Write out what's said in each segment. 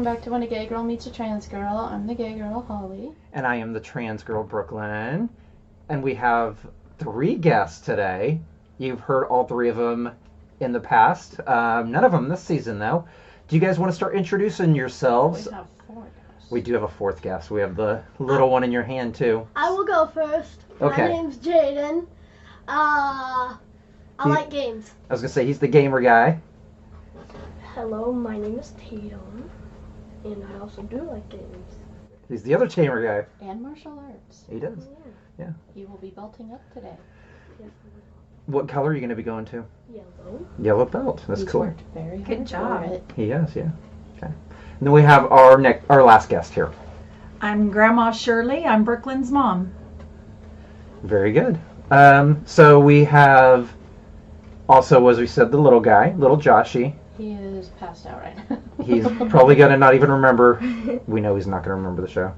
back to When a Gay Girl Meets a Trans Girl. I'm the gay girl, Holly. And I am the trans girl, Brooklyn. And we have 3 guests today. You've heard all 3 of them in the past. None of them this season, though. Do you guys want to start introducing yourselves? We have 4 guests. We do have a 4th guest. We have the little one in your hand, too. I will go first. Okay. My name's Jaden. I like games. I was going to say, he's the gamer guy. Hello, my name is Tatum, and I also do like games. He's the other gamer guy. And martial arts. He does. Yeah. You will be belting up today. Yes, What color are you going to be going to? yellow. Yellow belt. That's He's cool. worked very Good hard job. for it. He is, yeah. Okay. And then we have our last guest here. I'm Grandma Shirley. I'm Brooklyn's mom. Very good. So we have also, as we said, the little guy, little Joshy. He is passed out right now. He's probably going to not even remember. We know he's not going to remember the show.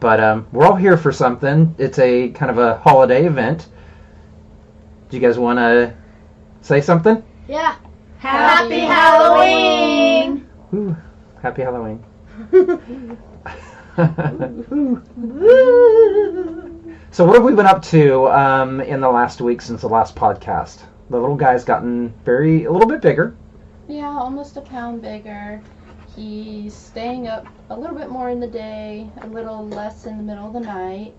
But we're all here for something. It's a kind of a holiday event. Do you guys want to say something? Yeah. Happy Halloween! Woo. Happy Halloween. So what have we been up to in the last week since the last podcast? The little guy's gotten a little bit bigger. Yeah, almost a pound bigger. He's staying up a little bit more in the day, a little less in the middle of the night.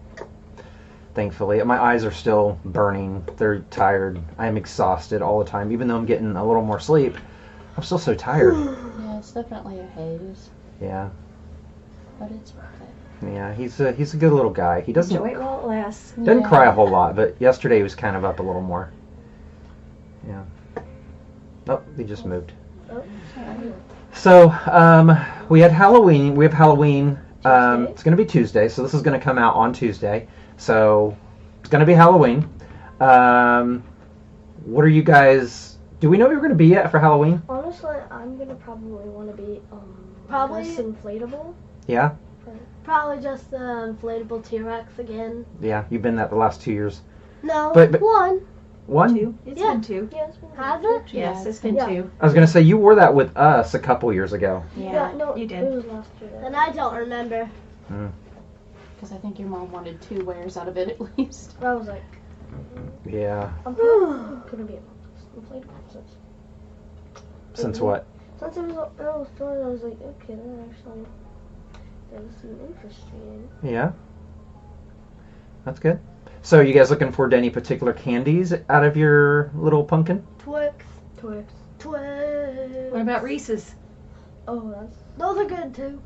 Thankfully. My eyes are still burning. They're tired. I'm exhausted all the time. Even though I'm getting a little more sleep, I'm still so tired. Yeah, it's definitely a haze, Yeah. but it's worth it. Yeah, he's a good little guy. He doesn't Enjoy it while it lasts. doesn't cry a whole lot, but yesterday he was kind of up a little more. Yeah. Oh, he just moved. So, we had Halloween. We have Halloween. Tuesday? It's going to be Tuesday, so this is going to come out on Tuesday. So, it's going to be Halloween. What are you guys... Do we know who you're going to be yet for Halloween? Honestly, I'm gonna probably want to be Probably- less inflatable. Yeah? Probably just the inflatable T-Rex again. Yeah, you've been that the last 2 years. No, But- one. One? 2. It's Yeah. been 2. Yeah, it's been Has good. it? Yes, it's been Yeah. 2. I was going to say, you wore that with us a couple years ago. Yeah, no, you It did. was last year. And I don't remember. Because I think your mom wanted 2 wears out of it at least. I was like, Yeah. I'm gonna be inflatable Since what? since it was started. I was like, okay, that seems interesting. Yeah. That's good. So, are you guys looking forward to any particular candies out of your little pumpkin? Twix. Twix. Twix. What about Reese's? Oh, that's Those are good too.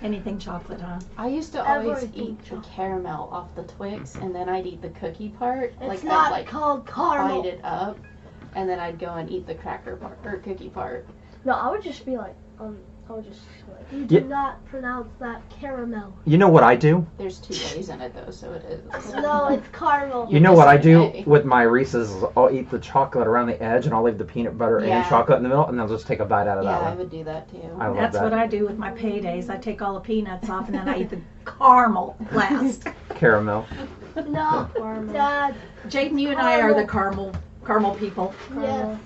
Anything chocolate, huh? I used to always Everything eat the chocolate. caramel off the Twix, and then I'd eat the cookie part. It's I'd not called caramel. bite it up, and then I'd go and eat the cracker part or cookie part. no. I would just be like, I would just like. You do Yeah. not pronounce that caramel. You know what I do? There's 2 A's in it though, so it is. No, it's caramel. You know what I do Yesterday. with my Reese's? Is I'll eat the chocolate around the edge, and I'll leave the peanut butter and Yeah. chocolate in the middle, and I'll just take a bite out of Yeah, that I one. would do that too. I love That's that. what I do with my paydays. I take all the peanuts off and then I eat the caramel last. Caramel. No, Dad. Jaden, you and I are the caramel people. Yes.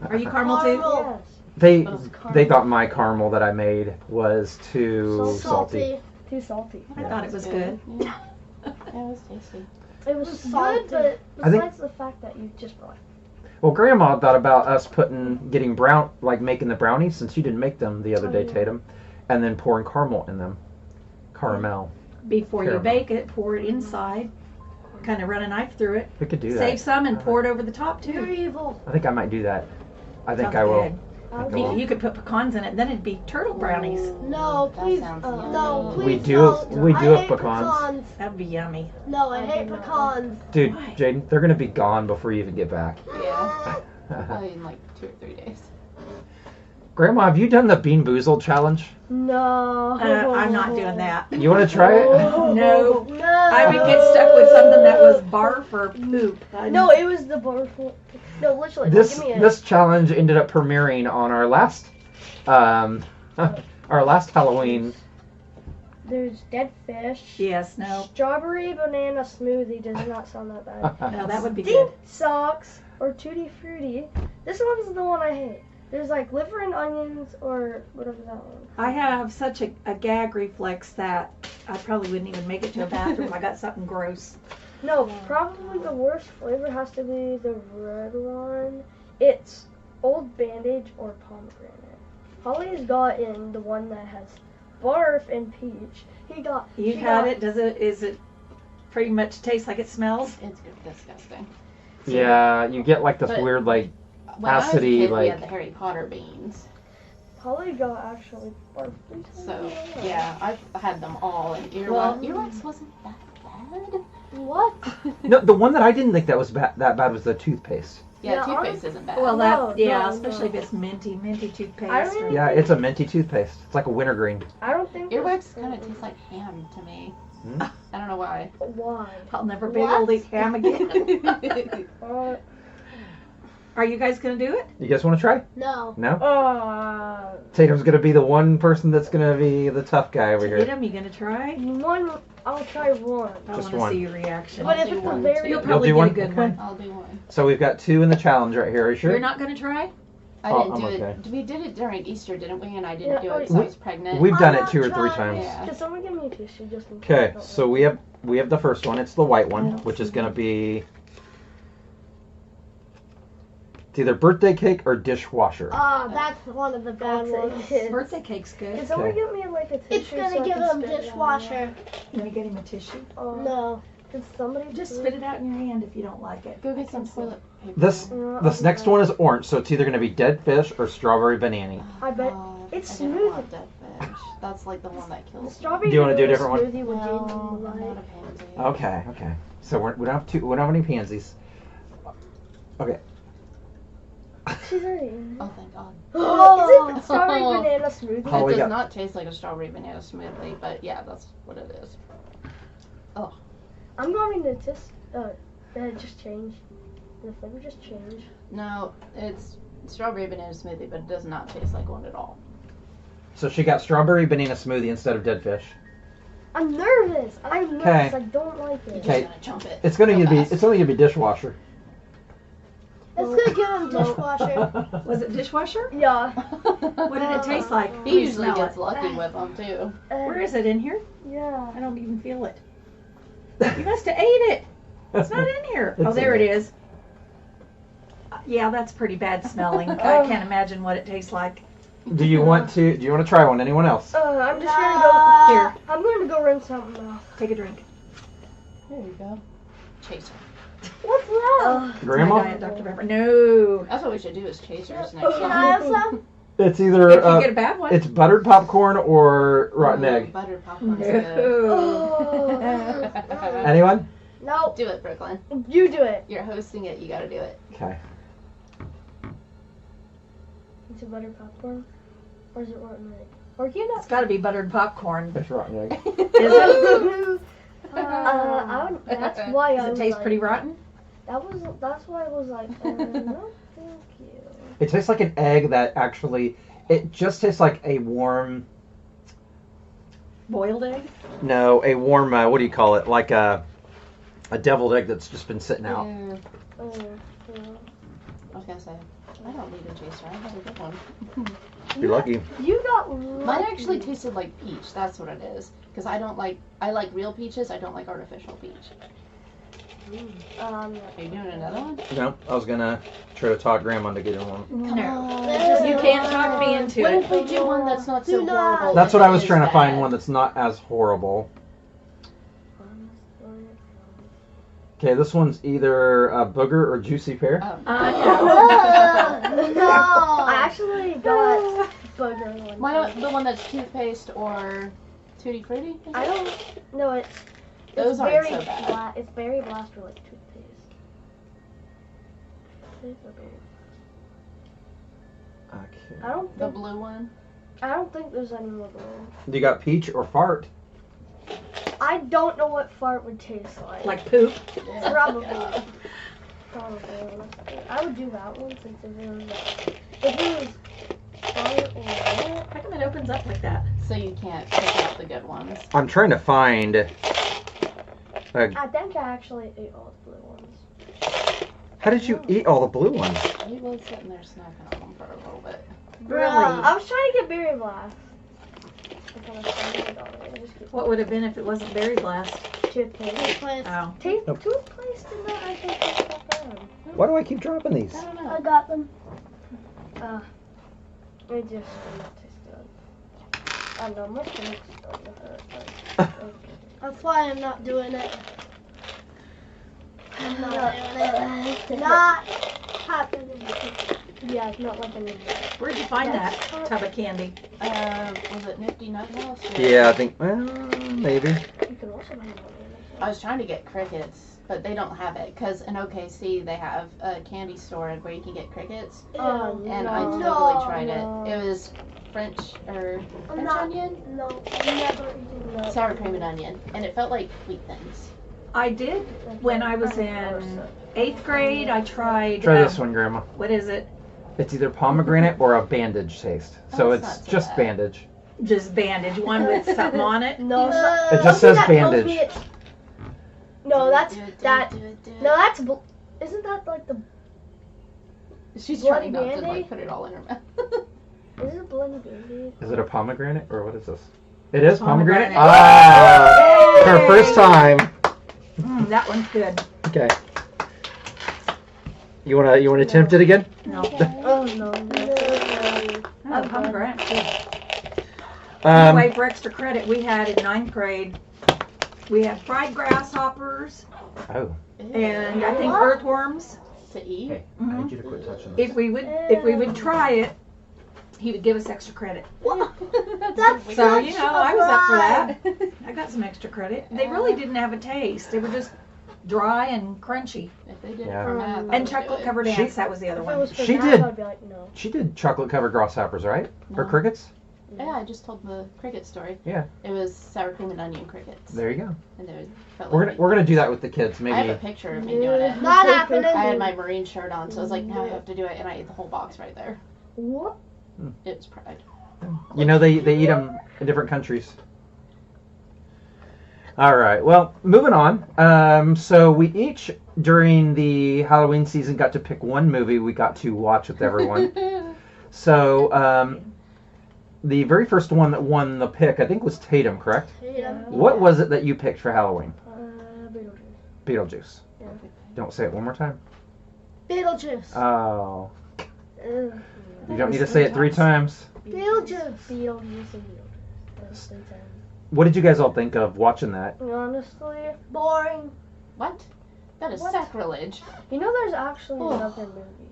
Are you caramel too? Caramel. Yes. They thought my caramel that I made was too salty. Too salty. I thought it was good. Yeah. Yeah, it was tasty. It was salty. good, but I think- besides the fact that you just brought. Well, Grandma thought about us making the brownies, since you didn't make them the other Oh, day, yeah. Tatum, and then pouring caramel in them. Caramel. Before you Caramel. bake it, pour it inside. Kind of run a knife through it. We could do Save that. some and pour it over the top You're too. evil. I think I might do that. I think Sounds I will. good. I think I will. You could put pecans in it, then it'd be turtle brownies. No, That please. sounds No, yummy. please We do- don't. we do I have hate pecans. That'd be yummy. No, I I hate do not. pecans. Dude, Why? Jaden, they're gonna be gone before you even get back. Yeah, probably in like 2 or 3 days. Grandma, have you done the Bean Boozled challenge? No. I'm not doing that. You want to try it? No. No. I would get stuck with something that was barf or poop. No, it was the barf. No, literally. This give me a, this challenge ended up premiering on our last Halloween. There's dead fish. Yes, no. Strawberry banana smoothie does not sound that bad. No, that would be Stink good. socks or tutti frutti. This one's the one I hate. There's like liver and onions or whatever that one. I have such a gag reflex that I probably wouldn't even make it to a bathroom. I got something gross. No, probably the worst flavor has to be the red one. It's Old Bandage or pomegranate. Holly's gotten the one that has barf and peach. You've had it? Is it pretty much taste like it smells? It's disgusting. Yeah, you get like this But- weird like When I was a Acidy, kid, we like- had the Harry Potter beans. Holly got actually barf. So, yeah, I've had them all, and Well- earwax wasn't that bad. What? no. The one that I didn't think that was that bad was the toothpaste. Yeah, Yeah, toothpaste isn't bad. Well, No, especially no. if it's minty toothpaste. I really- Yeah, it's a minty toothpaste. It's like a wintergreen. I don't think earwax that's- kind of tastes like ham to me. Hmm? I don't know why. Why? I'll never be What? able to eat ham again. Are you guys gonna do it? You guys want to try? No. No. Tatum's gonna be the one person that's gonna be the tough guy over here. Tatum, you gonna try? One. I'll try one. I Just want to one. see your reaction. But I'll if do it's a one, very too. You'll You'll probably do get one? a good Okay. one. I'll do one. So we've got 2 in the challenge right here. Are you sure? You're not gonna try? I Oh, didn't I'm do okay. it. We did it during Easter, didn't we? And I didn't Yeah, do oh, it because I was pregnant. We've done it I'm 2 or not 3 trying. times. Yeah. Can someone give me a tissue just in case? Okay, I don't so know? we have the first one. It's the white I one, don't which is see gonna be it's either birthday cake or dishwasher. That's one of the bad That's a ones. hit. Birthday cake's good. Can someone Okay. give me like a tissue? It's gonna so I give can him spit it out? dishwasher. Can we get him a tissue? No. Can somebody Just please- spit it out in your hand if you don't like it. Go get some toilet paper. This next one is orange, so it's either gonna be dead fish or strawberry banana. I bet Oh, it's I didn't smooth. want dead fish. That's like the one that The kills me. strawberry Do you wanna do a vanilla different one? smoothie with No, Jaden I'm like. not a pansy. Okay. So we don't have we don't have any pansies. Okay. She's already in Oh, thank God. it. Is it strawberry banana smoothie? Holly It does got- not taste like a strawberry banana smoothie, but yeah, that's what it is. I'm going to just it just changed. The flavor just changed. No, it's strawberry banana smoothie, but it does not taste like one at all. So she got strawberry banana smoothie instead of dead fish. I'm nervous. I'm nervous. Okay. I don't like You're it. just Okay. gonna chump it. It's gonna real be fast. it's only gonna be dishwasher. It's gonna give him dishwasher. Was it dishwasher? Yeah. What did it taste like? He Can you usually smell gets it? lucky with them too. Where is it? In here? Yeah. I don't even feel it. You must have ate it. It's not in here. It's Oh, there in it there. is. Yeah, that's pretty bad smelling. I can't imagine what it tastes like. Do you want to try one? Anyone else? I'm just gonna go. Here, I'm going to go rinse out my mouth. take a drink. There you go. Chaser. What's that? My Grandma? Diet Dr. Pepper. No. That's what we should do is chasers next Can time. I have some? It's If either you get a bad one. it's buttered popcorn or rotten Ooh, egg. Buttered popcorn's good. No. Anyone? No. Do it, Brooklyn. You do it. You're hosting it. You gotta do it. Okay. Is it butter popcorn? Or is it rotten egg? Or can you It's got to be buttered popcorn. It's rotten egg. Is it? that's why I Does it was taste like, pretty rotten? That's why I was like, no, thank you. It tastes like an egg that actually. It just tastes like a warm. Boiled egg? No, a warm. What do you call it? Like a deviled egg that's just been sitting out. Yeah, Yeah. I was gonna say, I don't need a chaser. I have a good one. You're lucky. You got Mine actually tasted like peach. That's what it is. Because I like real peaches. I don't like artificial peach. Are you doing another one? No, I was gonna try to talk Grandma to get her one. No. You can't talk me into What it. if we do one that's not so Do not. horrible? That's that what I it was is trying to find bad? one that's not as horrible. Okay, this one's either a booger or juicy pear. Oh. No. No. I actually got booger one. Why not the one that's toothpaste or tutti frutti? is I it? don't know. It's Those aren't very so bad. It's very blast or like toothpaste. Okay. I don't The think blue one. there's any more blue. You got peach or fart? I don't know what fart would taste like. Like poop. Probably. I would do that one since if it was fart or How come it opens up like that? So you can't pick out the good ones. I'm trying to find. I think I actually ate all the blue ones. How did you eat all the blue ones? He was sitting there snacking on them for a little bit. Really? I was trying to get berry blast. I kinda stumbled on it. I just keep What would have been if it wasn't berry blast? toothpaste. Oh. Toothpaste and that I think is not bad. Why do I keep dropping these? I don't I know. got them. It just did not taste good. I know my stomach's starting to hurt. But that's why I'm not doing it. I'm not doing it. Not happening. Yeah, it's not like I'm in there. Where'd you find that tub of candy? Was it Nifty Nut House? or- Yeah, I think, well, maybe. You can also buy one. I was trying to get crickets, but they don't have it. Because in OKC, they have a candy store where you can get crickets. Oh, And I no. totally tried No. it. It was French I'm French not- onion? No, I'm never eating that. Sour cream and onion. And it felt like wheat thins. I did when I was in 8th grade. I tried. Try this one, Grandma. What is it? It's either pomegranate or a bandage taste. So Oh, it's it's not so just bad. bandage. Just bandage. One with something on it. No, it's not. It just Something says that tells bandage. me it's- No, that's Do it, do that. it, do it, do it. No, that's. Isn't that like the? She's Bloody trying not to Band-Aid? like put it all in her mouth. Is it bloody baby? Is it a pomegranate or what is this? It is pomegranate? Pomegranate. Ah! Yay! Her first time. That one's good. Okay. You wanna attempt it again? No. Oh no. No. Oh, pomegranate. Good. Anyway, Um, for extra credit, we had in 9th grade, we had fried grasshoppers oh. and I think What? earthworms. To eat. Hey, I need you to quit touching If we would try it, he would give us extra credit. That's So, you know, I was up for that. I got some extra credit. They really didn't have a taste. They were just dry and crunchy. If they did Yeah. it for math, I And would do chocolate it. covered She- ants, that was the other If it one. was for She math, did. I'd be like, no. She did chocolate covered grasshoppers, right? Or No. crickets? Yeah, I just told the cricket story. Yeah. It was sour cream and onion crickets. There you go. And they felt We're like gonna do that with the kids. I have a Maybe. picture of me doing it. Not happening. I had my Marine shirt on, so I was like, now I have to do it, and I ate the whole box right there. What? It was pride. You know they eat them in different countries. All right. Well, moving on. So we each during the Halloween season got to pick one movie we got to watch with everyone. So the very first one that won the pick, I think, was Tatum. Correct? What was it that you picked for Halloween? Beetlejuice. Beetlejuice. Don't say it one more time. Beetlejuice. Oh, Ugh. you don't need to say it 3 times. Beetlejuice. Beetlejuice and Beetlejuice. That's 3 times. What did you guys all think of watching that? Honestly, boring. What? That is What? sacrilege. You know, there's actually Oh. another movie.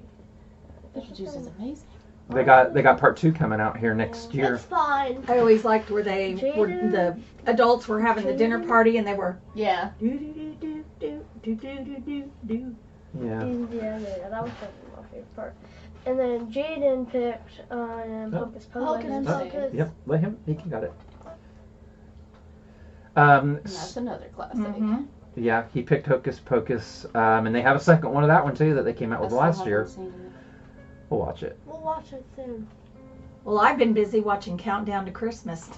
Beetlejuice is amazing. They got part 2 coming out here next year. It's fine. I always liked where the adults were having the dinner party and they were Yeah. do do do do do do do do do. Yeah. Yeah, that was definitely my favorite part. And then Jaden picked Hocus Pocus. Hocus Pocus. Yep. Let him. He can got it. And that's another classic. Mhm. Yeah, he picked Hocus Pocus, and they have a second one of that one too that they came out with I still last haven't year. seen it. We'll watch it. We'll watch it soon. Well, I've been busy watching Countdown to Christmas.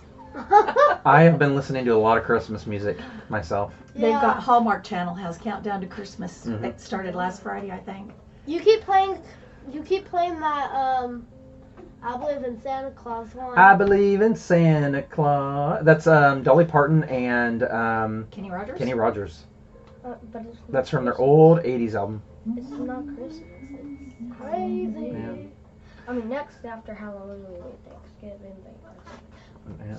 I have been listening to a lot of Christmas music myself. They've got Hallmark Channel has Countdown to Christmas. Mhm. It started last Friday, I think. You keep playing that I believe in Santa Claus one. I believe in Santa Claus. That's Dolly Parton and Kenny Rogers. Kenny Rogers. But it's not That's from their Christmas. old '80s album. It's not Christmas. It's crazy. Yeah. I mean, next after Halloween, we need Thanksgiving. Yeah.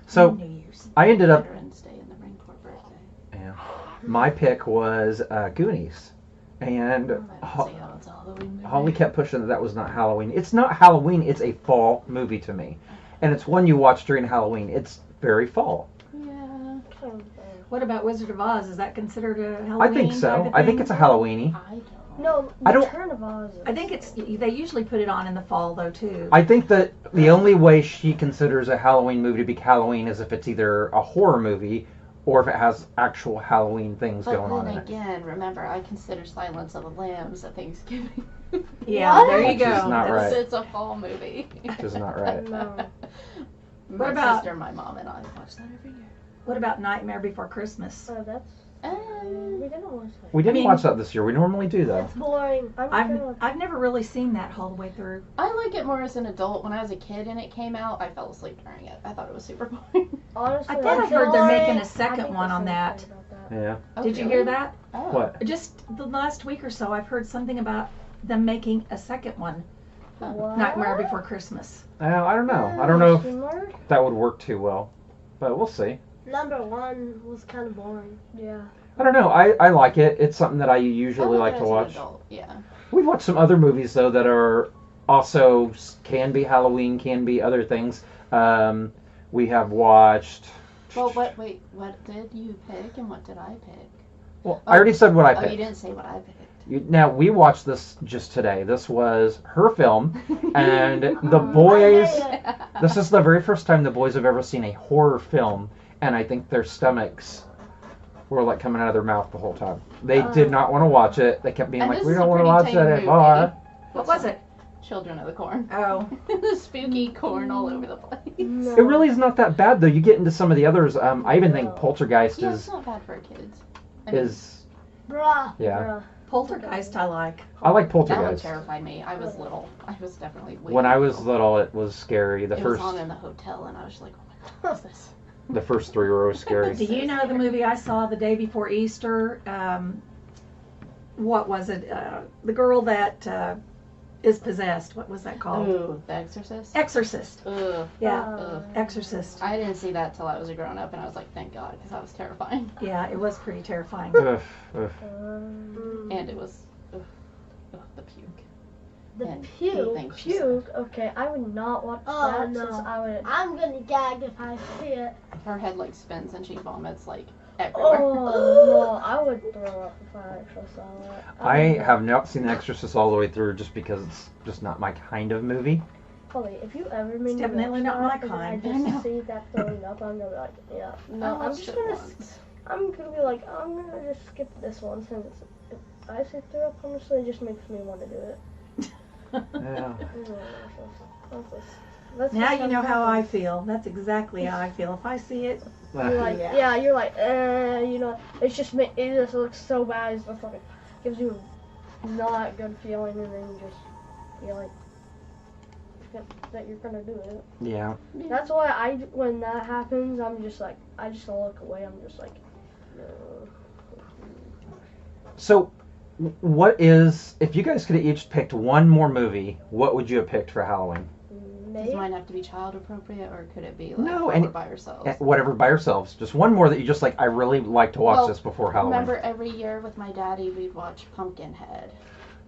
So New Year's. I ended up. Veterans Day and the Marine Corps birthday. Yeah. My pick was Goonies, and It's a Halloween movie. Holly kept pushing that was not Halloween. It's not Halloween. It's a fall movie to me, and it's one you watch during Halloween. It's very fall. Yeah. What about Wizard of Oz? Is that considered a Halloween? I think so. type of I think thing? it's a Halloweeny. I don't. No, I don't- Return of Oz. I think it's. They usually put it on in the fall though too. I think that the only way she considers a Halloween movie to be Halloween is if it's either a horror movie or if it has actual Halloween things But going on then in it. again, remember, I consider Silence of the Lambs a Thanksgiving. Yeah, there you Which is go. not right. It's a fall movie. Which is not right. No. My about- sister, my mom, and I watch that every year. What about Nightmare Before Christmas? Oh, that's. We didn't watch that. We didn't mean- watch that this year. We normally do though. It's boring. I've never really seen that all the way through. I like it more as an adult. When I was a kid and it came out, I fell asleep during it. I thought it was super boring. Honestly, I thought I heard they're making a second think one the on same that. thing about Yeah. Oh, Did you really? hear that? Oh. What? Just the last week or so, I've heard something about them making a second one, What? Nightmare Before Christmas. I don't know. I don't know if Similar? that would work too well, but we'll see. Number 1 was kind of boring. Yeah. I don't know. I like it. It's something that I usually I like it to as an watch. adult, yeah. We've watched some other movies though that are also can be Halloween, can be other things. We have watched. Well, what did you pick and what did I pick? Well, I already said what I Oh, picked. you didn't say what I picked. Now we watched this just today. This was her film, and the boys. This is the very first time the boys have ever seen a horror film, and I think their stomachs were like coming out of their mouth the whole time. They did not want to watch it. They kept being And like, this "We is don't a want to pretty watch tame that movie. anymore." What was it? Children of the Corn. Oh, The spooky corn all over the place. No. It really is not that bad though. You get into some of the others. I even think Poltergeist Yeah, it's is not bad for kids. I mean, Bruh. yeah. Bruh. Poltergeist I like. I like that one Poltergeist. terrified me. I was little. I was definitely way When I was little. little, it was scary. The It first was on in the hotel, and I was like, "Oh my god, what's this?" the first 3 were always scary. Do you know the movie I saw the day before Easter? What was it? The girl that is possessed. What was that called? Ooh, The Exorcist. Exorcist. Ugh. Yeah, Ugh. Exorcist. I didn't see that till I was a grown up, and I was like, thank God, because that was terrifying, Yeah, it was pretty terrifying. Ugh, ugh. and it was ugh, the puke. The And puke. anything she said. Puke. Okay, I would not watch Oh, that no. since I would. I'm gonna gag if I see it. Her head like spins and she vomits like everywhere. Oh no, I would throw up if I actually saw that. I have not seen The Exorcist all the way through just because it's just not my kind of movie. Holly, if you ever made me definitely watch not my that, and kind. I I know. just see that throwing up, I'm gonna be like, yeah, no, I I'm watched just it gonna. once. I'm gonna be like, I'm gonna just skip this one since if I say throw up, honestly, it just makes me want to do it. Yeah. That's Now just you know how I happens. feel. That's exactly how I feel. If I see it, You're like, Yeah. yeah, you're like, you know, it's just it just looks so bad. It's just like gives you a not good feeling, and then you just feel like that you're gonna do it. Yeah. That's why when that happens, I'm just like, I just look away. I'm just like, no. So, what is, if you guys could have each picked one more movie, what would you have picked for Halloween? Does Maybe. mine have to be child appropriate, or could it be like No, while any- we're by ourselves? Whatever by yourselves. Just one more that you just like, I really like to watch Well, this before Halloween. Remember, every year with my daddy, we'd watch Pumpkinhead.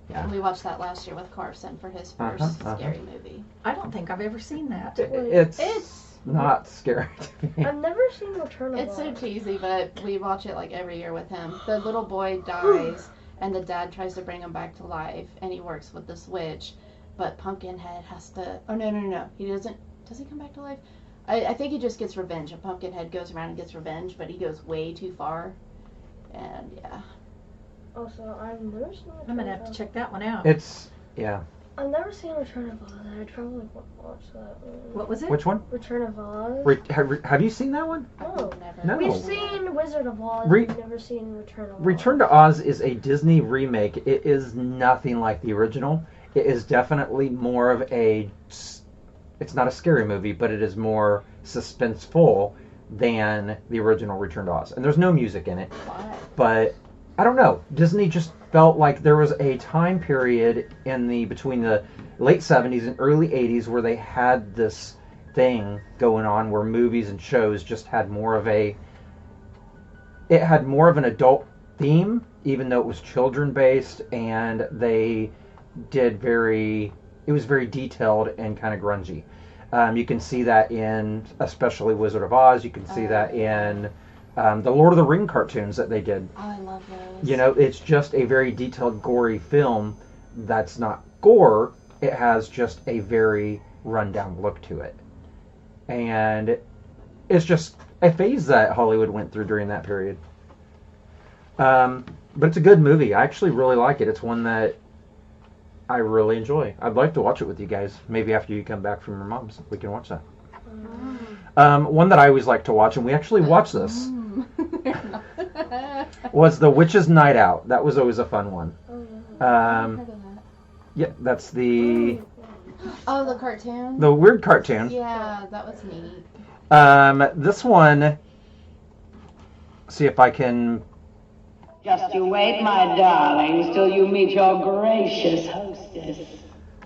Yeah. And we watched that last year with Carson for his 1st Uh-huh. scary movie. I don't think I've ever seen that. It's It's not scary to me. I've never seen Return of It's so Oz. cheesy, but we watch it like every year with him. The little boy dies, and the dad tries to bring him back to life, and he works with this witch, but Pumpkinhead has to. Oh no! He doesn't. Does he come back to life? I think he just gets revenge. And Pumpkinhead goes around and gets revenge, but he goes way too far. And yeah, Also, I've never seen Return I'm gonna of have to Oz. check that one out. It's, yeah. I've never seen Return of Oz. I'd probably watch that one. What was it? Which one? Return of Oz. Have you seen that one? Oh. I've never. No. We've seen Wizard of Oz. Re- We've never seen Return of Oz. Return to Oz is a Disney remake. It is nothing like the original. It is definitely more of it's not a scary movie, but it is more suspenseful than the original Return to Oz. And there's no music in it. Why? But I don't know. Disney just felt like there was a time period between the late 70s and early 80s where they had this thing going on where movies and shows just had more of an adult theme, even though it was children based, and it was very detailed and kind of grungy. You can see that in especially Wizard of Oz. You can see that in the Lord of the Ring cartoons that they did. Oh, I love those. You know, it's just a very detailed, gory film that's not gore. It has just a very rundown look to it. And it's just a phase that Hollywood went through during that period. But it's a good movie. I actually really like it. It's one that I really enjoy. I'd like to watch it with you guys. Maybe after you come back from your mom's, we can watch that. One that I always like to watch, and we actually watched this. was The Witch's Night Out. That was always a fun one. Heard of that. Yeah, that's the Oh, the cartoon? weird cartoon. Yeah, that was neat. This one, see if I can. Just you wait, my darlings, till you meet your gracious hostess.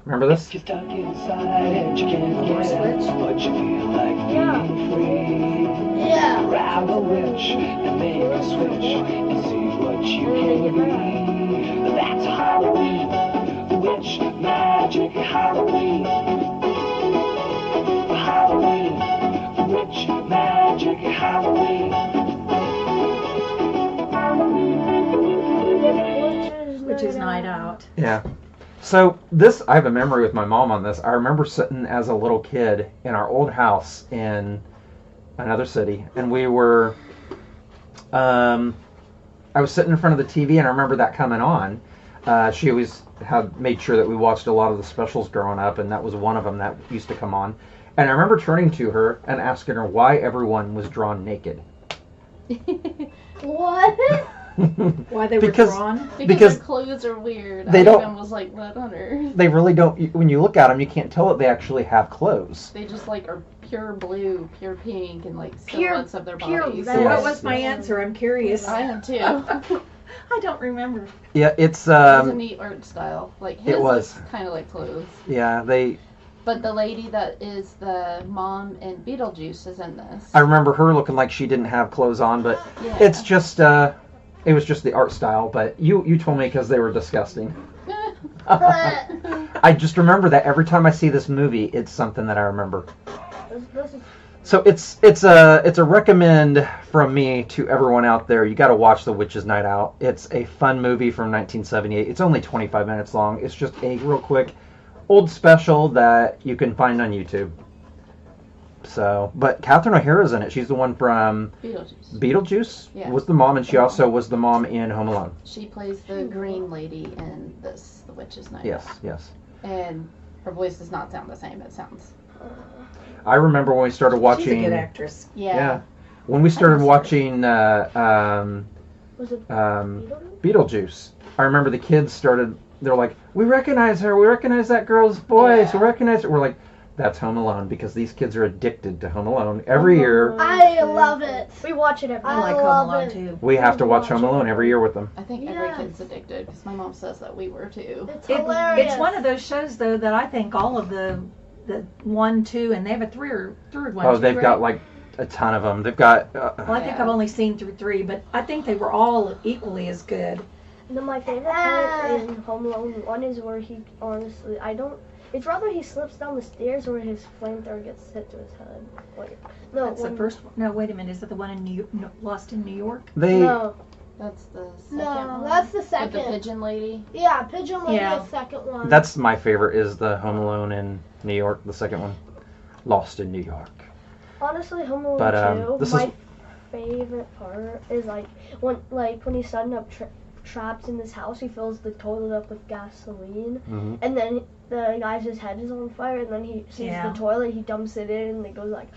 Remember this? You're stuck inside and you can't get out, but you feel like being free. Yeah. Grab a witch and make a switch and see what you can be. That's Halloween, witch magic Halloween. Halloween, witch magic Halloween. Which is Night Out. Yeah. So this, I have a memory with my mom on this. I remember sitting as a little kid in our old house in another city, and we were, I was sitting in front of the TV, and I remember that coming on. She always had made sure that we watched a lot of the specials growing up, and that was one of them that used to come on. And I remember turning to her and asking her why everyone was drawn naked. What? Why they Because- were drawn? Because the clothes are weird. they I don't- even was like, let on her. They really don't, when you look at them, you can't tell that they actually have clothes. They just like are pure blue, pure pink, and like Pure- silhouettes of their pure bodies. red. So Yes. what was my answer? I'm curious. I am too. I don't remember. Yeah, it's, It was a neat art style. Like his was. kind of like clothes. yeah, they, But the lady that is the mom in Beetlejuice is in this. I remember her looking like she didn't have clothes on, but Yeah. it's just, it was just the art style, but you told me because they were disgusting. I just remember that every time I see this movie, it's something that I remember. This is So it's a recommend from me to everyone out there. You got to watch The Witch's Night Out. It's a fun movie from 1978. It's only 25 minutes long. It's just a real quick old special that you can find on YouTube. So, but Catherine O'Hara's in it. She's the one from Beetlejuice. Beetlejuice. Yeah. Was the mom, and she also was the mom in Home Alone. She plays the green lady in this, The Witch's Night. Yes, yes. And her voice does not sound the same. It sounds. I remember when we started watching. She's a good actress. Yeah. When we started watching was it Beetlejuice, I remember the kids started. They're like, "We recognize her. We recognize that girl's voice. Yeah. We recognize it." We're like, "That's Home Alone," because these kids are addicted to Home Alone. Every year, I love it. We watch it every I I like love Home Alone it. too. we have to watch Home Alone every year with them. I think every Yes. kid's addicted because my mom says that we were too. It's hilarious. It's one of those shows though that I think all of the 1, 2, and they have a third one. Oh, too, they've right? got like a ton of them. They've got. Well, I think Yeah. I've only seen through 3, but I think they were all equally as good. And then my favorite part in Home Alone 1 is where he honestly, it's rather he slips down the stairs or his flamethrower gets hit to his head. Wait, no, That's the first one. No, wait a minute. Is that the one in Lost in New York? They. No, That's the second No, one. that's the With the second. pigeon lady. Yeah, Pigeon Lady Yeah. is second one. That's my favorite. Is the Home Alone in New York, the second one, Lost in New York. honestly, Home Alone But 2, this my is. favorite part is when he's setting up traps in this house, he fills the toilet up with gasoline, Mhm. and then the guy's head is on fire, and then he sees Yeah. the toilet, he dumps it in, and it goes like.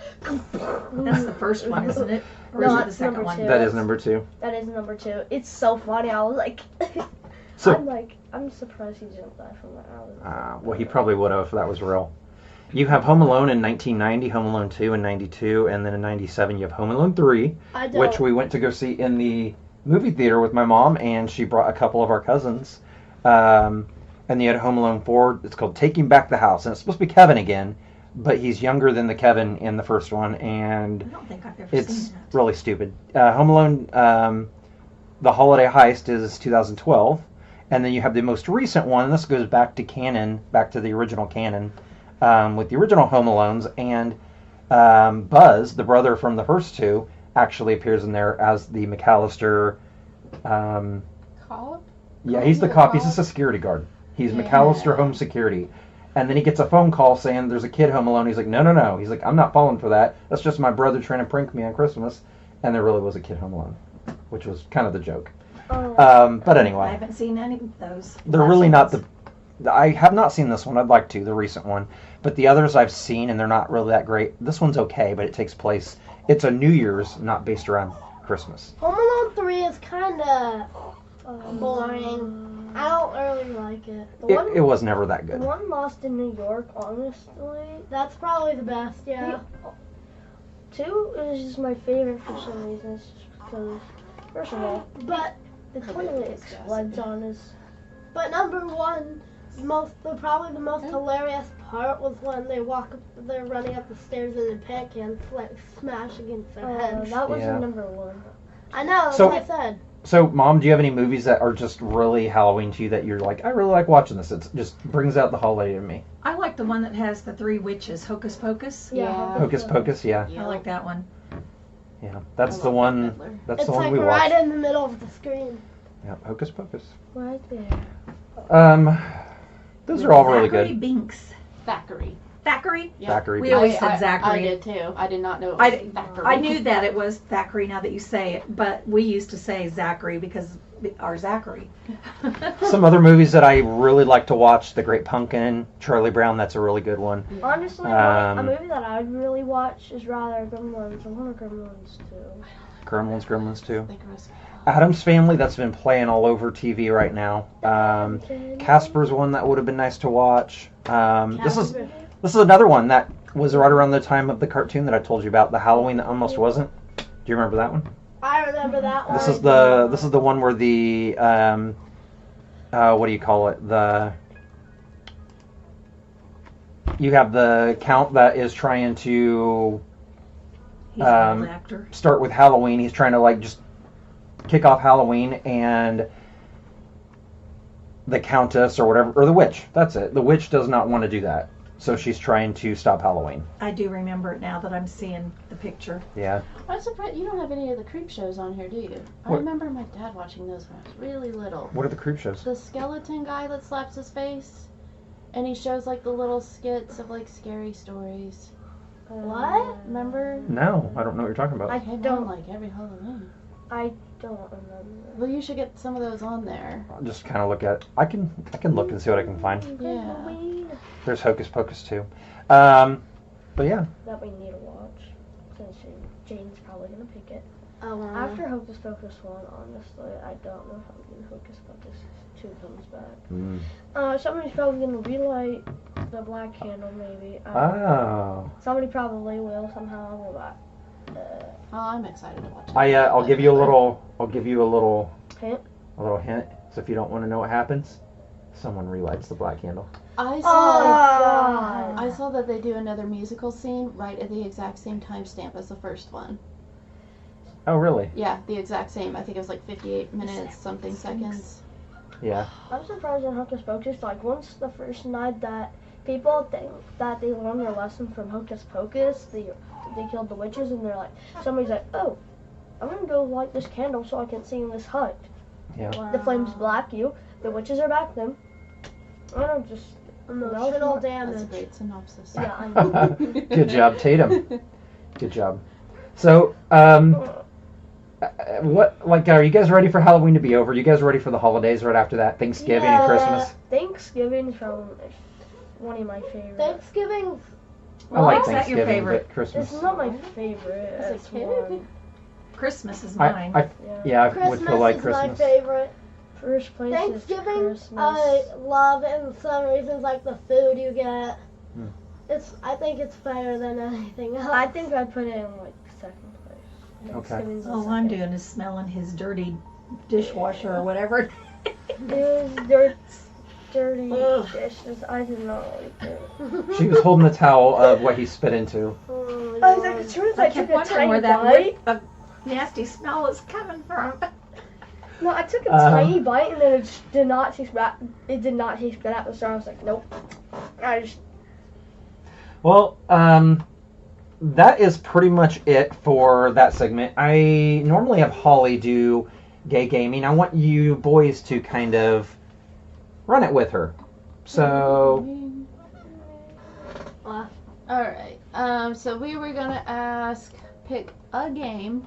That's the first one, isn't it? Or No, is it the that's second number one? 2. That is number 2. That is number 2. It's so funny. I was like, So. I'm surprised he didn't die from that. Well, he probably would have if that was real. You have Home Alone in 1990, Home Alone 2 in 92, and then in 97 you have Home Alone 3, I don't. which we went to go see in the movie theater with my mom, and she brought a couple of our cousins. And you had Home Alone 4, it's called Taking Back the House, and it's supposed to be Kevin again, but he's younger than the Kevin in the first one, I and don't think I've ever it's seen that. really stupid. Home Alone, The Holiday Heist is 2012, and then you have the most recent one, and this goes back to canon, back to the original canon, with the original Home Alones, and Buzz, the brother from the first two, actually appears in there as the McAllister. Cop? Yeah, he's the cop. He's a security guard. He's Yeah. McAllister Home Security. And then he gets a phone call saying there's a kid home alone. He's like, no. He's like, I'm not falling for that. That's just my brother trying to prank me on Christmas. And there really was a kid home alone, which was kind of the joke. But I anyway, haven't seen any of those. they're really not the. I have not seen this one. I'd like to, the recent one. But the others I've seen, and they're not really that great. This one's okay, but it takes place. It's a New Year's, not based around Christmas? Home Alone 3 is kind of boring. I don't really like it. It was never that The good. one Lost in New York, honestly. That's probably the best, yeah. 2 is just my favorite for some reason. It's just because, first of all, But the toilet explodes on us. But number one, probably the most hilarious part was when they're running up the stairs and the pan can smash against their heads. That was Yeah. number 1. I know, that's So- what I said. So, Mom, do you have any movies that are just really Halloween to you that you're like, I really like watching this? It just brings out the holiday in me. I like the one that has the 3 witches, Hocus Pocus. Yeah. Hocus Pocus, yeah. I like that one. Yeah, that's I the love one. Bette Midler. That's It's the one like we right watched. in the middle of the screen. Yeah, Hocus Pocus. Right there. Those are all really Zachary good. Binks. Thackeray. Thackeray? Yeah. Thackeray. We always I said Zachary. I did too. I did not know it was Thackeray. I knew that it was Thackeray now that you say it, but we used to say Zachary because our Zachary. Some other movies that I really like to watch: The Great Pumpkin, Charlie Brown. That's a really good one. Honestly, Um, a movie that I'd really watch is rather Gremlins. I want a Gremlins too. Gremlins 2. They gross me out. Adam's Family. That's been playing all over TV right now. Casper's one that would have been nice to watch. This is another one that was right around the time of the cartoon that I told you about, the Halloween that almost wasn't. Do you remember that one? I remember that one. This is the one where the what do you call it? You have the count that is trying to He's an old actor. start with Halloween. He's trying to like just kick off Halloween, and the Countess or whatever, or the witch. That's it. The witch does not want to do that, so she's trying to stop Halloween. I do remember it now that I'm seeing the picture. Yeah. I'm surprised you don't have any of the creep shows on here, do you? I What? remember my dad watching those when I was really little. What are the creep shows? The skeleton guy that slaps his face, and he shows like the little skits of like scary stories. What? Remember? No, I don't know what you're talking about. I Came on don't. like every Halloween. I don't remember. Well, you should get some of those on there. I'll just kind of look at. I can look and see what I can find. Yeah. Halloween There's Hocus Pocus too. But yeah, that we need to watch. Since Jane's probably gonna pick it. Oh, wow. After Hocus Pocus 1, honestly, I don't know how when Hocus Pocus 2 comes back. Somebody's probably gonna relight the black candle, maybe. oh, Somebody probably will somehow. Oh, I'm excited to watch it. I'll give you a little. I'll give you a little Hint? hint. So if you don't want to know what happens, someone relights the black candle. I Oh, saw. God. I saw that they do another musical scene right at the exact same timestamp as the first one. Oh, really? Yeah, the exact same. I think it was like 58 minutes something seconds. Yeah. I'm surprised in Hocus Pocus, like, once the first night that people think that they learned their lesson from Hocus Pocus, they killed the witches, and they're like, somebody's like, oh, I'm gonna go light this candle so I can see in this hut. Yeah. The flames black you, the witches are back then. I don't just, Emotional No, That's a damage. great synopsis. yeah, I know. Good job, Tatum. Good job. So, what, like, are you guys ready for Halloween to be over? You guys ready for the holidays right after that? Thanksgiving and Christmas? Thanksgiving's probably one of my favorites. Thanksgiving. I like Is that your Thanksgiving, favorite? but Christmas. It's not my favorite. As a It's kid? one. Christmas is I, mine. I, Yeah. yeah, I Christmas would feel like is my Christmas. favorite. First place is Thanksgiving, Christmas. I love it in some reasons, like the food you get. Hmm. I think it's better than anything else. I think I'd put it in like second place. Okay. Thanksgiving's the All I'm second. doing is smelling his dirty dishwasher or whatever. It was dirty Ugh. dishes. I did not like it. She was holding the towel of what he spit into. Oh, I was like, as soon as I I took kept a wondering tiny where that bite. the nasty smell is coming from. No, I took a Uh-huh. tiny bite and then it just did not taste bad. It did not taste good at the start. I was like, nope. I just Well, that is pretty much it for that segment. I normally have Holly do gay gaming. I want you boys to kind of run it with her. So, Alright. So we were gonna pick a game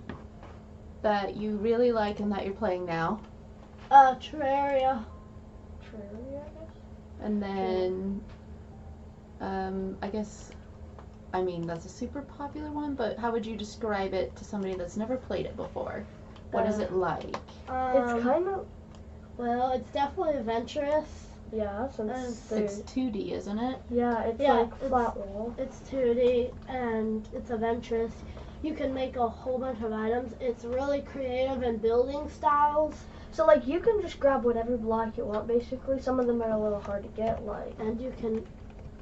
that you really like and that you're playing now. Terraria. True, I guess. And then I guess I mean, that's a super popular one, but how would you describe it to somebody that's never played it before? What is it like? It's kind of, Well, it's definitely adventurous. yeah, since It's there's, It's 2D, isn't it? yeah, it's Yeah, like flat wall. It's 2D and it's adventurous. You can make a whole bunch of items. It's really creative in building styles, So like you can just grab whatever block you want basically. Some of them are a little hard to get, like and you can,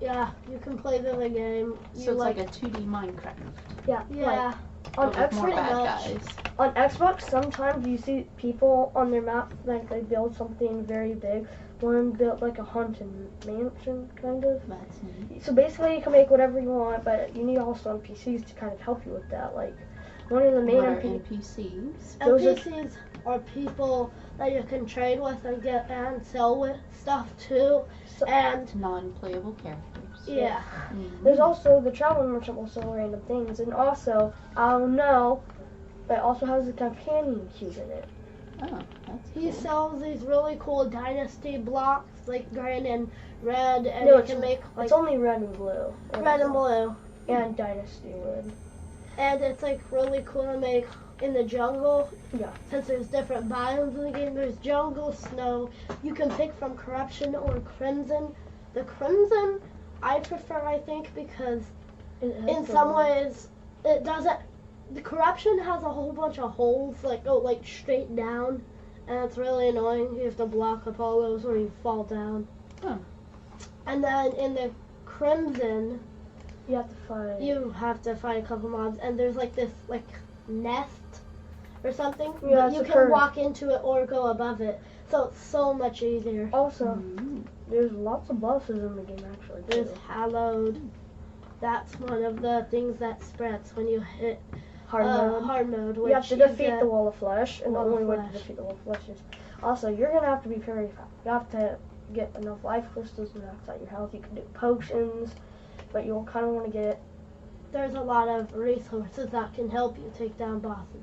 you can play the game. So You it's like a 2D Minecraft. yeah. yeah, On But with more Xbox, bad much. guys. on Xbox, sometimes you see people on their map like they build something very big. One built like a haunted mansion, kind of. That's neat. So basically, you can make whatever you want, but you need also NPCs to kind of help you with that. Like one of the main What are NPCs. NPCs? Those are- NPCs are people that you can trade with and get and sell with stuff too. So- And Non-playable characters. yeah, Mhm. There's also the traveling merchant will sell random things, and also I don't know, it also has a companion cube in it. Oh, that's he cool. sells these really cool dynasty blocks like green and red, and No, you it's- can make like It's only red and blue. red and blue. And dynasty wood. And it's like really cool to make in the jungle. Yeah. Since there's different biomes in the game, there's jungle, snow. You can pick from corruption or crimson. The crimson I prefer, I think, because It has in the some wood. ways it doesn't. The corruption has a whole bunch of holes, like go like straight down, and it's really annoying. You have to block up all those or you fall down. Oh. And then in the crimson, You have to find. you have to find a couple mobs, and there's like this like nest or something. Yeah, but it's you a can curve. walk into it or go above it, so it's so much easier. Also, Mm. there's lots of bosses in the game actually. There's Too. hallowed. That's one of the things that spreads when you hit Hard mode. hard mode. You have to which defeat get- the wall of flesh, and the Wall of only way to Flesh. defeat the wall of flesh is also you're gonna have to be very fast. You have to get enough life crystals to max out your health. You can do potions, but you'll kind of want to get. There's a lot of resources that can help you take down bosses.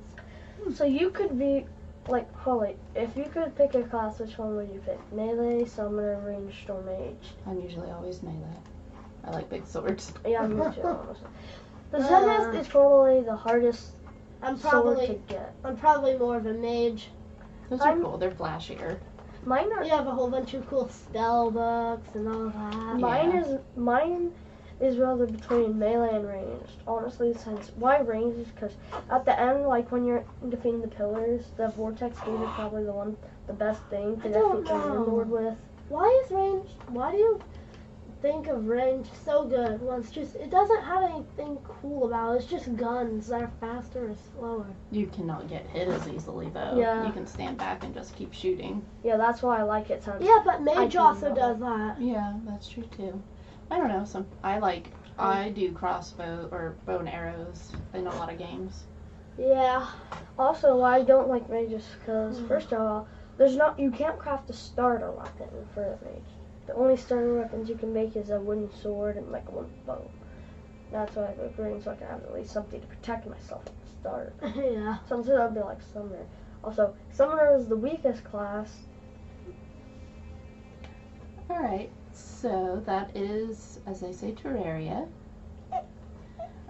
So you could be like Holly. If you could pick a class, which one would you pick? Melee, summoner, ranged, or mage? I'm usually always melee. I like big swords. Yeah, me too. Honestly, the Uh, Zenith is probably the hardest I'm sword to probably get. more of a mage. Those are I'm- cool. They're flashier. Mine are. You have a whole bunch of cool spell books and all that. Mine is rather between melee and ranged. Honestly, since why ranged is because at the end, like when you're defeating the pillars, the vortex gate is probably the best thing to I don't defeat the know. Lord with. Why is range? Why do you think of range so good? Well, it's just it doesn't have anything cool about it. It's just guns that are faster or slower. You cannot get hit as easily though. Yeah. You can stand back and just keep shooting. Yeah, that's why I like it. Since Yeah, but I mage do also know does that. Yeah, that's true too. I don't know. I do crossbow or bow and arrows in a lot of games. Yeah. also why I don't like mages because first of all, you can't craft a starter weapon for a mage. The only starter weapons you can make is a wooden sword and like a wooden bow. That's why I have a green, so I can have at least something to protect myself at the start. Yeah. So instead I'd be like Summoner. Also, Summoner is the weakest class. Alright, so that is, as they say, Terraria.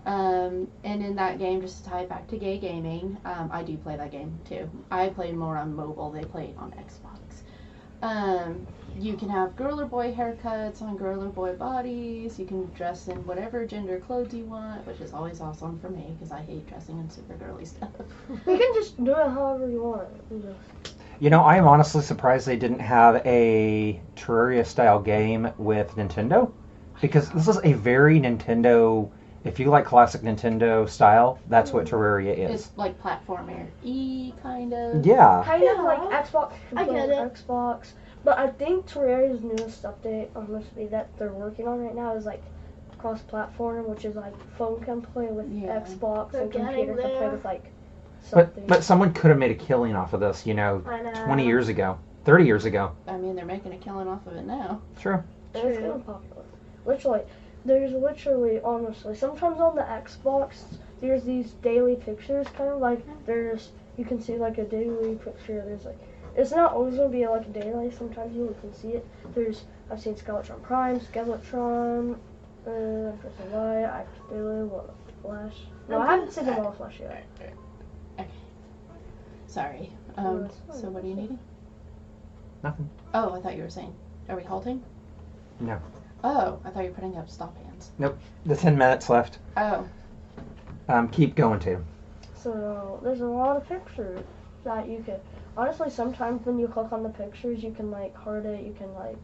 And in that game, just to tie it back to gay gaming, I do play that game too. I play more on mobile, they play it on Xbox. You can have girl or boy haircuts on girl or boy bodies. You can dress in whatever gender clothes you want, which is always awesome for me because I hate dressing in super girly stuff. You can just do it however you want. You just- You know, I am honestly surprised they didn't have a Terraria style game with Nintendo, because this is a very Nintendo. If you like classic Nintendo style, that's what Terraria is. It's like platformer kind of. Yeah. Kind of like Xbox. I get it. Xbox. But I think Terraria's newest update, honestly, that they're working on right now is like cross-platform, which is like phone can play with Yeah. Xbox They're and computer getting can play there. with like something. But someone could have made a killing off of this, you know, I know. 20 years ago, 30 years ago. I mean, they're making a killing off of it now. True. It's True. getting popular. There's honestly, sometimes on the Xbox, there's these daily pictures, kind of like you can see like a daily picture. There's like, it's not always gonna be like a daily. Sometimes you can see it. I've seen Skeletron Prime, Skeletron, First of all, I really want a flash. No, I haven't seen the wall flash yet. Okay. Sorry. No, it's fine. So what are you needing? Nothing. Oh, I thought you were saying. Are we halting? No. Oh, I thought you were putting up stop hands. The 10 minutes left. Oh. Keep going, Tatum. So there's a lot of pictures that you could. Honestly, sometimes when you click on the pictures, you can like heart it. You can like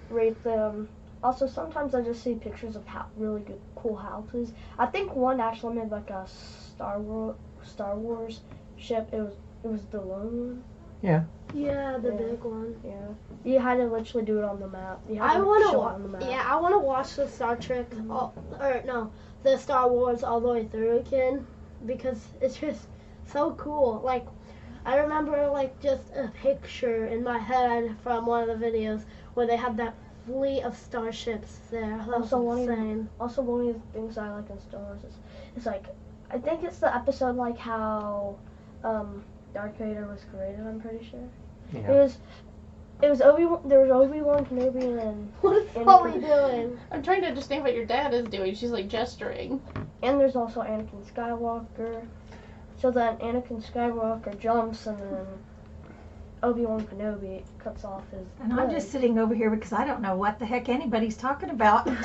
rate them. Also, sometimes I just see pictures of really good, cool houses. I think one actually made like a Star Wars ship. It was the lone one. Yeah, the Yeah. big one. Yeah, you had to literally do it on the map. You had I to want show to it on the map. I want to watch the Star Trek, the Star Wars all the way through again, because it's just so cool. Like, I remember like just a picture in my head from one of the videos where they had that fleet of starships there. That was Also, one of insane. the things I like in Star Wars is like, I think it's the episode like how Darth Vader was created. I'm pretty sure. Yeah. It was Obi-Wan. There was Obi-Wan Kenobi and What is Anakin. Holly doing? I'm trying to understand what your dad is doing. She's like gesturing. And there's also Anakin Skywalker. So then Anakin Skywalker jumps and then Obi-Wan Kenobi cuts off his And I'm leg. just sitting over here because I don't know what the heck anybody's talking about. You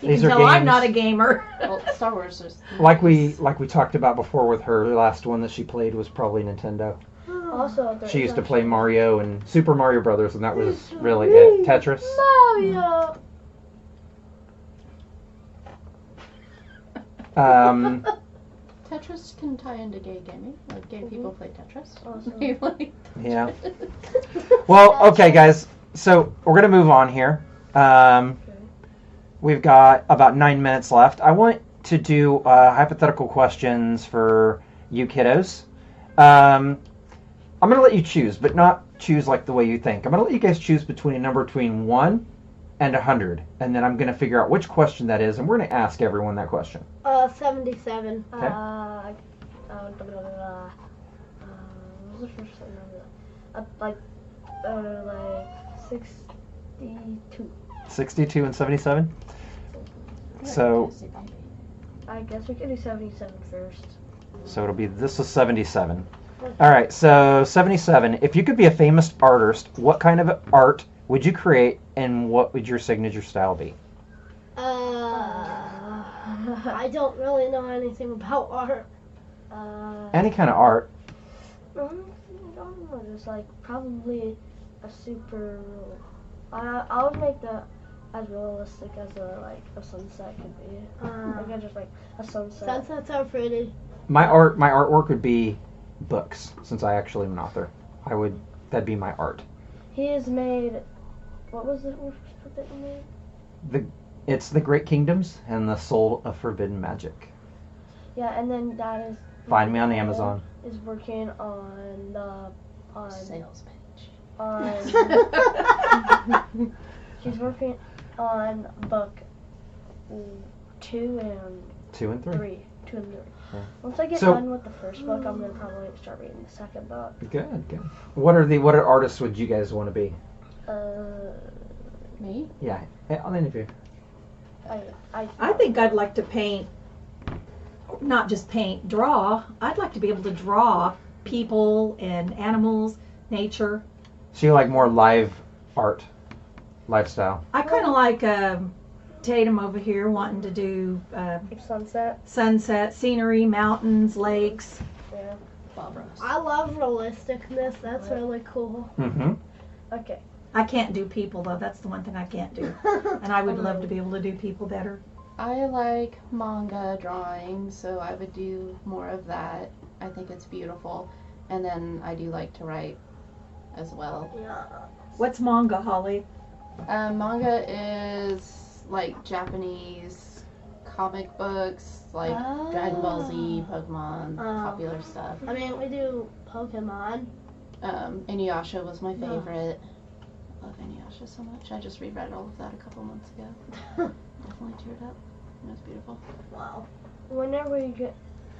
These can are tell I'm games. not a gamer. Well, Star Wars is Like we talked about before with her, the last one that she played was probably Nintendo. Also, there She is used to play actually- Mario and Super Mario Brothers, and that was really it. Tetris. Mario. Tetris can tie into gay gaming. Like gay people play Tetris. Awesome. Like- Yeah. Well, okay, guys. So we're gonna move on here. We've got about 9 minutes left. I want to do hypothetical questions for you kiddos. I'm gonna let you choose, but not choose like the way you think. I'm gonna let you guys choose between a number between 1 and 100, and then I'm gonna figure out which question that is, and we're gonna ask everyone that question. 77. Okay. What was the first number? Like 62. 62 and 77. So I guess we could do 77 first. So it'll be, this is 77. All right, so 77. If you could be a famous artist, what kind of art would you create, and what would your signature style be? I don't really know anything about art. Any kind of art. I don't know, just like probably a super. I would make that as realistic as a sunset could be. Like just like a sunset. Sunsets are pretty. My artwork would be books, since I actually am an author. That'd be my art. He has made. What was the first book that you made? It's The Great Kingdoms and The Soul of Forbidden Magic. Yeah, and then that is. Find me on Amazon. Is working on sales pitch. She's working on book 2 and 2 and 3. 3. 2 and 3. Yeah. Once I get So- done with the first book, I'm gonna probably start reading the second book. Good. What artists would you guys want to be? Me? Yeah, I'll interview. I think I'd like to paint, not just paint, draw. I'd like to be able to draw people and animals, nature. So you like more live art, lifestyle. I kind of like Tatum over here wanting to do Sunset. sunset, scenery, mountains, lakes. Yeah. Bob Ross. I love realisticness. That's really cool. Mm-hmm. Okay. I can't do people though. That's the one thing I can't do. And I would love to be able to do people better. I like manga drawing, so I would do more of that. I think it's beautiful. And then I do like to write as well. Yeah. What's manga, Holly? Manga is like Japanese comic books, like Dragon Ball Z, Pokemon, popular stuff. I mean, we do Pokemon. Inuyasha was my favorite. I love Inuyasha so much. I just reread all of that a couple months ago. Definitely teared up. It was beautiful. Wow. Whenever you get.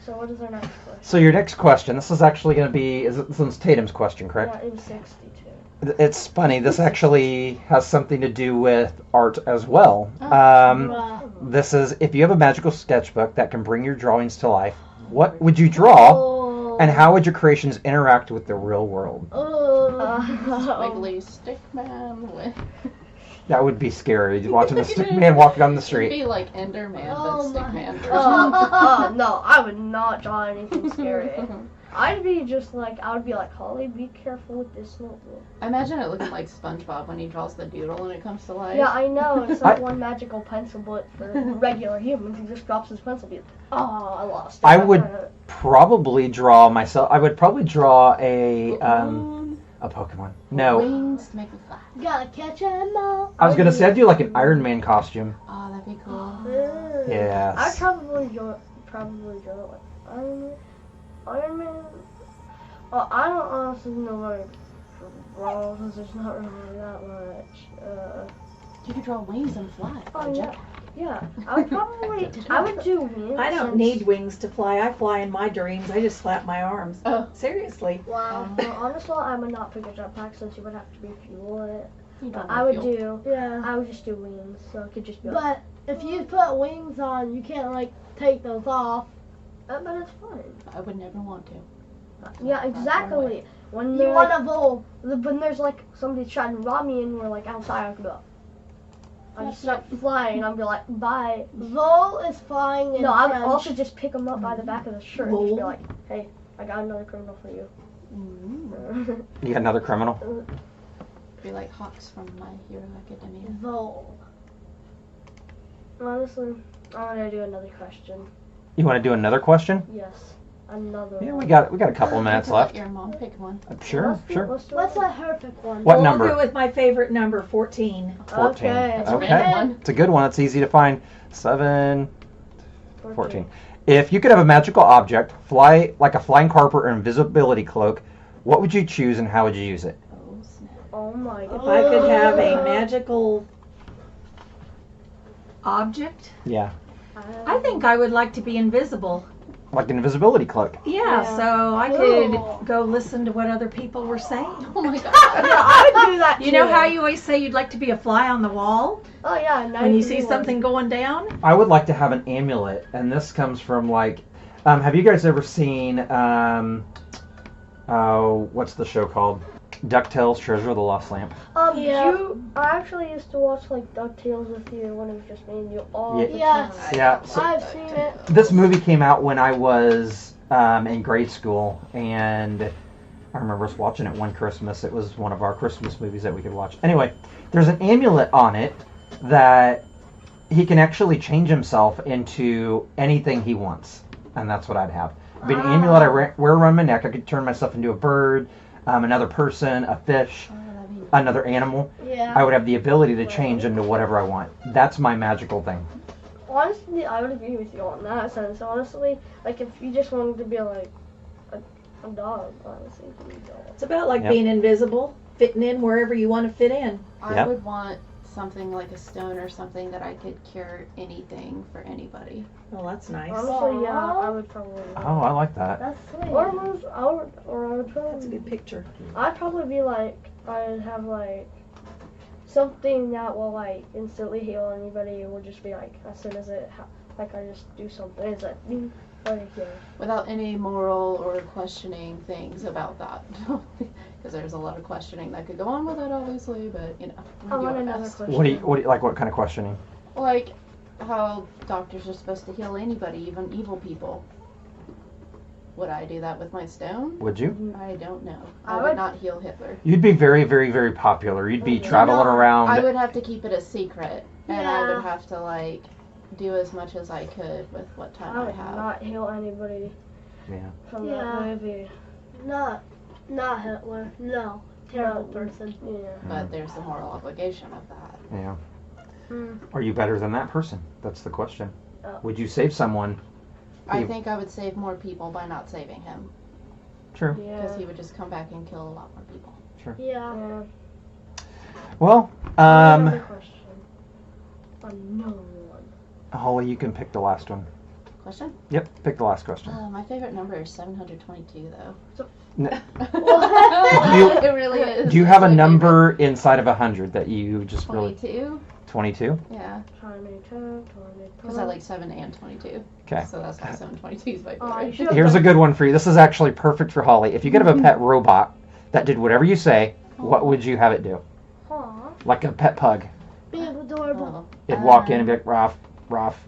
So what is our next question? So your next question, this is actually going to be, this one's Tatum's question, correct? Yeah, it was 62. It's funny. This actually has something to do with art as well. This is if you have a magical sketchbook that can bring your drawings to life. What would you draw, and how would your creations interact with the real world? Wiggly stick man with. That would be scary. Watching the stick man walk down the It'd street. be like Enderman, Oh but my stick man. No, I would not draw anything scary. I'd be just like, I would be like, Holly, be careful with this notebook. I imagine it looking like SpongeBob when he draws the doodle and it comes to life. Yeah, I know. It's like one magical pencil, but for regular humans, he just drops his pencil. Be like, oh, I lost it. I would probably draw myself. I would probably draw a Pokemon. No, Wings to make it fly. Gotta catch 'em all. I was gonna say I'd do like an Iron Man costume. Oh, that'd be cool. I'd Yes. probably draw like Iron Man. Well, I don't honestly know what draw because there's not really that much. You could draw wings and fly. Oh yeah. I would do wings. I don't need wings to fly. I fly in my dreams. I just flap my arms. Oh. Seriously. Wow. Well, honestly, I would not pick a jetpack since you would have to be fuel in it. You don't I have would fuel. Yeah. just do wings, so it could just be. But if you put wings on, you can't like take those off. But it's fine. I would never want to. Yeah, exactly. When You they're want like, to vol. when there's like somebody trying to rob me and we're like outside, I could go. I just start flying and I'll be like, bye. Vol is flying in No, I would French. also just pick them up by the back of the shirt and just be Roll. like, hey, I got another criminal for you. Mm. You got another criminal. Be like Hawks from My Hero Academia. Vol. Honestly, I'm gonna do another question. You want to do another question? Yes, another Yeah, one. we got a couple minutes You could let left. your mom pick one. Sure, Let's do- sure. Let's do Let's it. let her pick one. What Well, number? I'll go with my favorite number, 14. 14. Okay. Okay. It's a good one. It's easy to find. 7, 14. If you could have a magical object, fly like a flying carpet or invisibility cloak, what would you choose and how would you use it? Oh, snap. Oh my If god. I could have a magical object, Yeah. I think I would like to be invisible. Like an invisibility cloak. Yeah, Yeah. so I Cool. could go listen to what other people were saying. Oh my god. Yeah, I would do that You know too. how you always say you'd like to be a fly on the wall Oh yeah, when you see 91. something going down? I would like to have an amulet, and this comes from like, have you guys ever seen, what's the show called? DuckTales Treasure of the Lost Lamp. Yeah. I actually used to watch like DuckTales with you when it was just me and you all Yeah. the Yes. time. Yeah. So I've seen it. this movie came out when I was in grade school, and I remember us watching it one Christmas. It was one of our Christmas movies that we could watch. Anyway, there's an amulet on it that he can actually change himself into anything he wants, and that's what I'd have. It'd be an amulet I wear around my neck. I could turn myself into a bird, another person, a fish, Oh, that'd be another animal. Yeah. I would have the ability to change into whatever I want. That's my magical thing. Honestly, I would agree with you on that sense. Honestly, like if you just wanted to be like a dog, honestly, you could be a dog. It's about like Yep. being invisible, fitting in wherever you want to fit in. I Yep. would want something like a stone or something that I could cure anything for anybody. Well, that's nice. Honestly, yeah, Aw. I would probably. Oh, I like that. That's sweet. I would That's a probably. good picture. I'd probably be like, I'd have like something that will like instantly heal anybody. It would just be like as soon as it, like I just do something, it's like, right here. Without any moral or questioning things about that. Because there's a lot of questioning that could go on with it, obviously, but you know. we I do want our another best. question. What do you like? What kind of questioning? Like how doctors are supposed to heal anybody, even evil people. Would I do that with my stone? Would you? I don't know. I I would would- not heal Hitler. You'd be very, very, very popular. You'd be Yeah. traveling No, around. I would have to keep it a secret, and I Yeah. would have to like do as much as I could with what time I I would have. not heal anybody Yeah. from Yeah. that movie. Not Hitler. No. Terrible person. Yeah. But there's the moral obligation of that. Yeah. Mm. Are you better than that person? That's the question. Oh. Would you save someone? I You- think I would save more people by not saving him, True. because Yeah. he would just come back and kill a lot more people. Yeah. Yeah. Well, Another question. Another one. Holly, you can pick the last one. question? Yep, pick the last question. My favorite number is 722, though. Do It really is. Do you It's have a my number inside of 100 that you just really... 22? 22? Yeah. 22. Because I like 7 and 22. Okay. So that's why 722 is my Oh, you favorite. should- Here's a good one for you. This is actually perfect for Holly. If you could have a pet robot that did whatever you say, what would you have it do? Aw. Like a pet pug. Being adorable. Oh. It'd walk in and be like, Ruff, Ruff.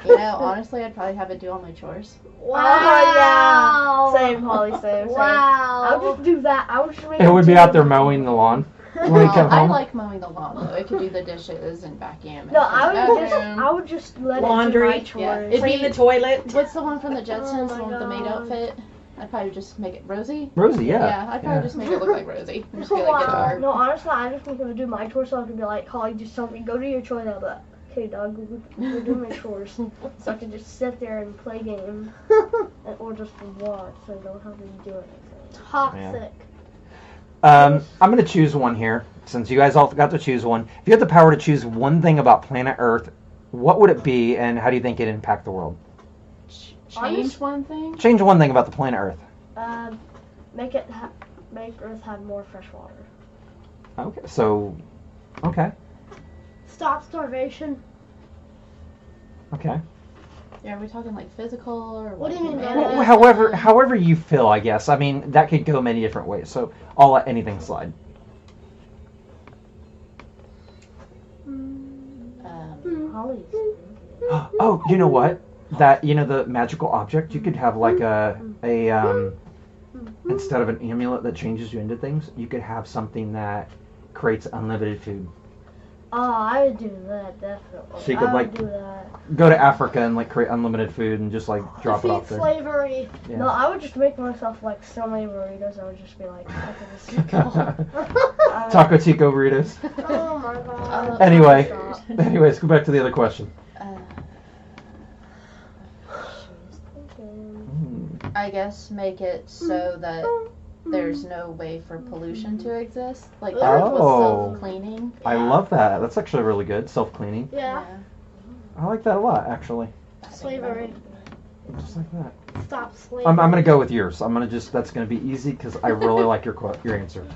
You know, honestly, I'd probably have it do all my chores. Oh, yeah. Same, Holly, same. I Wow. would just do that. I would just make It would be out there mowing the lawn when we come I home. like mowing the lawn, though. It could do the dishes and vacuum. And No, clean the bathroom. I would just let Laundry. it do my chores. Yeah. It'd Clean be- the toilet. What's the one from the Jetsons, Oh the one with the maid God. outfit? I'd probably just make it Rosie. Rosie, yeah. Yeah, I'd probably just make it look like Rosie. And just be like, get to Wow. work. No, honestly, I just want him to do my chores so I can be like, Holly, just tell me, go do your chores. I'll be like, okay, dog, go do my chores. So I can just sit there and play games. Or just watch so I don't have to do anything. Toxic. I'm going to choose one here, since you guys all got to choose one. If you had the power to choose one thing about planet Earth, what would it be, and how do you think it'd impact the world? Change one thing? Change one thing about the planet Earth. Make Earth have more fresh water. Okay, so... Okay. Stop starvation. Okay. Yeah, are we talking like physical or What do you mean by humanity? that? However you feel, I guess. I mean, that could go many different ways, so I'll let anything slide. Holly's. Oh, you know what? That, the magical object, you could have like a instead of an amulet that changes you into things, you could have something that creates unlimited food. Oh, I would do that, definitely. So you could, I like, would do that. Go to Africa and like create unlimited food and just like drop it Defeat off there. slavery. Yeah. No, I would just make myself like so many burritos. I would just be like, I could just Taco Tico burritos. Oh my god. Anyway, Stop. anyways, go back to the other question. I guess make it so that there's no way for pollution to exist. Like the Earth was Oh. self-cleaning. I love that. That's actually really good. Self-cleaning. Yeah. I like that a lot, actually. Slavery. Just like that. Stop slavery. I'm gonna go with yours. That's gonna be easy because I really like your answer.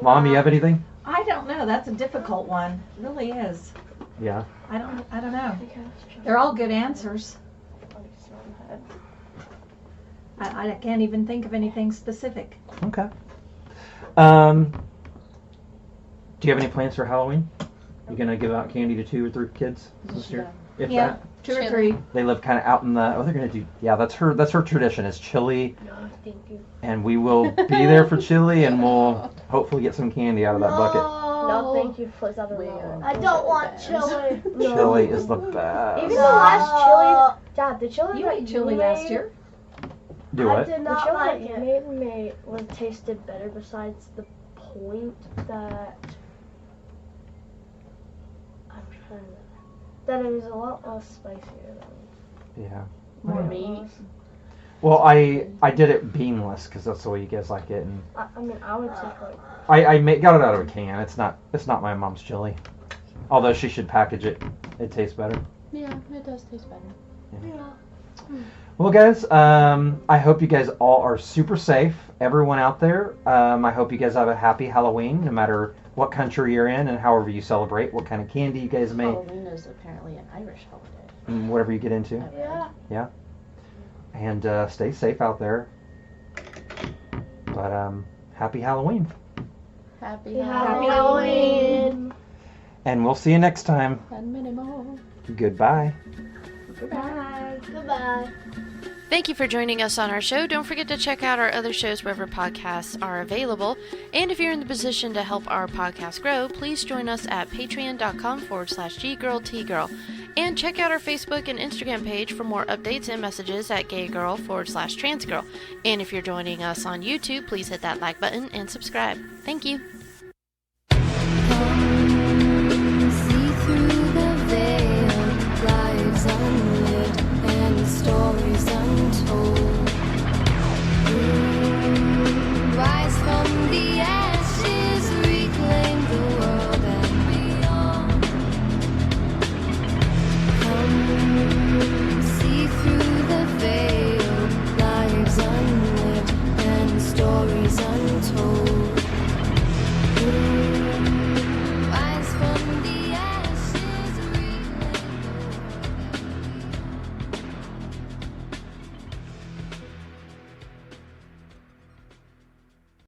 Mom, you have anything? I don't know. That's a difficult one. It really is. Yeah. I don't know. They're all good answers. I can't even think of anything specific. Okay. Do you have any plans for Halloween? You gonna give out candy to 2 or 3 kids this year? If Yeah, that? 2 or Chili. 3. They live kind of out in the. Oh, they're gonna do. Yeah, that's her tradition. Is chili, No, thank you. and we will be there for chili, and we'll hopefully get some candy out of that bucket. No, thank you. Please, I don't We know. are- I don't want chili. No. Chili is the best. Even the last chili, Dad, the chili You that ate chili you last made- year. Do I what? did The not chili like that you it. made was tasted better. Besides the point that I'm trying to, that it was a lot less spicier. Yeah. More than meat. Well, I did it beanless because that's the way you guys like it, and I mean, I would take like. I got it out of a can. It's not my mom's chili, although she should package it. It tastes better. Yeah, it does taste better. Yeah. Well, guys, I hope you guys all are super safe. Everyone out there, I hope you guys have a happy Halloween, no matter what country you're in and however you celebrate, what kind of candy you guys make, Halloween is apparently an Irish holiday. and whatever you get into. Yeah. And stay safe out there. But happy Halloween. Happy Happy Halloween. Halloween. And we'll see you next time. And many more. Goodbye. Goodbye. Goodbye. Thank you for joining us on our show. Don't forget to check out our other shows wherever podcasts are available. And if you're in the position to help our podcast grow, please join us at patreon.com/ggirltgirl. And check out our Facebook and Instagram page for more updates and messages at gaygirl/transgirl. And if you're joining us on YouTube, please hit that like button and subscribe. Thank you.